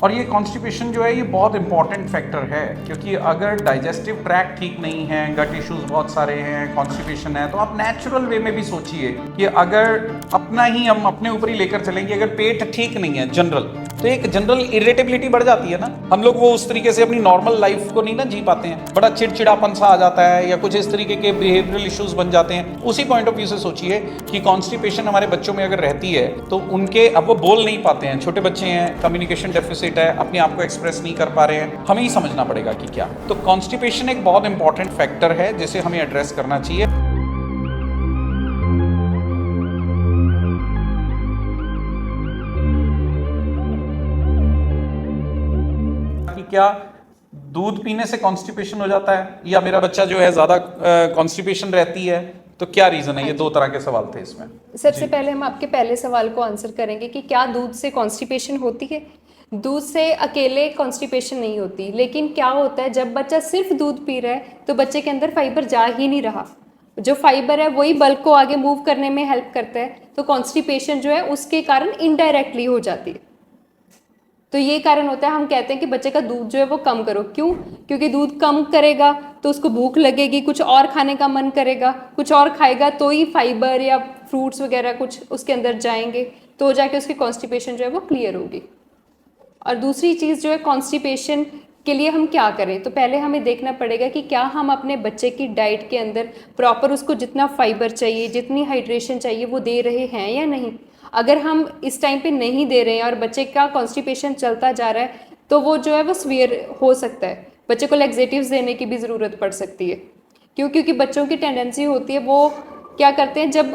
और ये कॉन्स्टिपेशन जो है ये बहुत इंपॉर्टेंट फैक्टर है, क्योंकि अगर डाइजेस्टिव ट्रैक ठीक नहीं है, गट इश्यूज बहुत सारे हैं, कॉन्स्टिपेशन है, तो आप नेचुरल वे में भी सोचिए कि अगर अपना ही हम अपने ऊपर ही लेकर चलेंगे, अगर पेट ठीक नहीं है जनरल, तो एक जनरल इरिटेबिलिटी बढ़ जाती है ना। हम लोग वो उस तरीके से अपनी नॉर्मल लाइफ को नहीं ना जी पाते हैं, बड़ा चिड़चिड़ापन सा आ जाता है या कुछ इस तरीके के बिहेवियरल इश्यूज बन जाते हैं। उसी पॉइंट ऑफ व्यू से सोचिए कि कॉन्स्टिपेशन हमारे बच्चों में अगर रहती है तो उनके, अब वो बोल नहीं पाते हैं, छोटे बच्चे हैं, कम्युनिकेशन डेफिसिट है, अपने आप को एक्सप्रेस नहीं कर पा रहे हैं, हमें ही समझना पड़ेगा कि क्या। तो कॉन्स्टिपेशन एक बहुत इंपॉर्टेंट फैक्टर है जिसे हमें एड्रेस करना चाहिए। क्या दूध पीने से कॉन्स्टिपेशन हो जाता है, या मेरा बच्चा जो है ज्यादा कॉन्स्टिपेशन रहती है, तो क्या रीजन है? ये दो तरह के सवाल थे इसमें। सबसे पहले हम आपके पहले सवाल को आंसर करेंगे कि क्या दूध से कॉन्स्टिपेशन होती है। दूध से अकेले कॉन्स्टिपेशन नहीं होती, लेकिन क्या होता है जब बच्चा सिर्फ दूध पी रहा है तो बच्चे के अंदर फाइबर जा ही नहीं रहा। जो फाइबर है वही बल्क को आगे मूव करने में हेल्प करता है, तो कॉन्स्टिपेशन जो है उसके कारण इनडायरेक्टली हो जाती है। तो ये कारण होता है, हम कहते हैं कि बच्चे का दूध जो है वो कम करो। क्यों? क्योंकि दूध कम करेगा तो उसको भूख लगेगी, कुछ और खाने का मन करेगा, कुछ और खाएगा तो ही फाइबर या फ्रूट्स वगैरह कुछ उसके अंदर जाएंगे, तो जाके उसकी कॉन्स्टिपेशन जो है वो क्लियर होगी। और दूसरी चीज़ जो है, कॉन्स्टिपेशन के लिए हम क्या करें, तो पहले हमें देखना पड़ेगा कि क्या हम अपने बच्चे की डाइट के अंदर प्रॉपर उसको जितना फाइबर चाहिए, जितनी हाइड्रेशन चाहिए वो दे रहे हैं या नहीं। अगर हम इस टाइम पे नहीं दे रहे हैं और बच्चे का कॉन्स्टिपेशन चलता जा रहा है तो वो जो है वो सीवियर हो सकता है। बच्चे को लैक्सेटिव्स देने की भी ज़रूरत पड़ सकती है। क्यों? क्योंकि बच्चों की टेंडेंसी होती है, वो क्या करते हैं, जब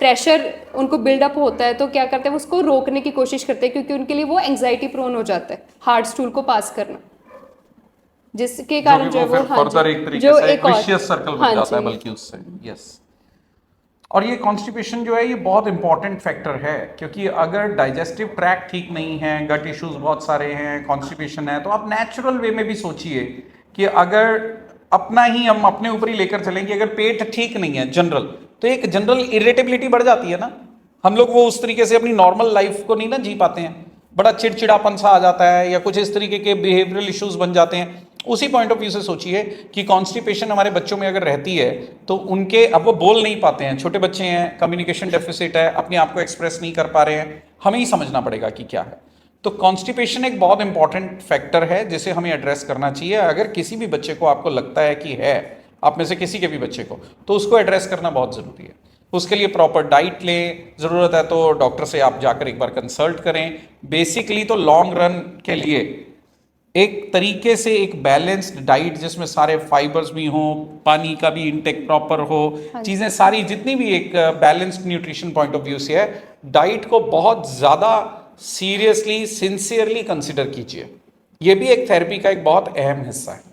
प्रेशर उनको बिल्डअप होता है तो क्या करते हैं, उसको रोकने की कोशिश करते हैं, क्योंकि उनके लिए वो एंग्जाइटी प्रोन हो जाता है हार्ड स्टूल को पास करना, जिसके कारण जो है वो फर्दर एक तरीके से एक विशियस सर्कल बन जाता है बल्कि उससे। यस। और ये कॉन्स्टिपेशन जो है ये बहुत इंपॉर्टेंट फैक्टर है, क्योंकि अगर डाइजेस्टिव ट्रैक ठीक नहीं है, गट इश्यूज बहुत सारे हैं, कॉन्स्टिपेशन है, तो आप नेचुरल वे में भी सोचिए कि अगर अपना ही हम अपने ऊपर ही लेकर चलेंगे, अगर पेट ठीक नहीं है जनरल, तो एक जनरल इरिटेबिलिटी बढ़ जाती है ना। हम लोग वो उस तरीके से अपनी नॉर्मल लाइफ को नहीं ना जी पाते हैं, बड़ा चिड़चिड़ापन सा आ जाता है या कुछ इस तरीके के बिहेवियरल इश्यूज बन जाते हैं। उसी पॉइंट ऑफ व्यू से सोचिए कि कॉन्स्टिपेशन हमारे बच्चों में अगर रहती है तो उनके, अब वो बोल नहीं पाते हैं, छोटे बच्चे हैं, कम्युनिकेशन डेफिसिट है, अपने आप को एक्सप्रेस नहीं कर पा रहे हैं, हमें ही समझना पड़ेगा कि क्या है। तो कॉन्स्टिपेशन एक बहुत इंपॉर्टेंट फैक्टर है जिसे हमें एड्रेस करना चाहिए। अगर किसी भी बच्चे को आपको लगता है कि है, आप में से किसी के भी बच्चे को, तो उसको एड्रेस करना बहुत ज़रूरी है। उसके लिए प्रॉपर डाइट लें, ज़रूरत है तो डॉक्टर से आप जाकर एक बार कंसल्ट करें। बेसिकली तो लॉन्ग रन के लिए एक तरीके से एक बैलेंस्ड डाइट जिसमें सारे फाइबर्स भी हों, पानी का भी इंटेक प्रॉपर हो, चीज़ें सारी जितनी भी एक balanced nutrition point of view से है, डाइट को बहुत ज़्यादा सीरियसली, सिंसियरली कंसिडर कीजिए। ये भी एक थेरेपी का एक बहुत अहम हिस्सा है।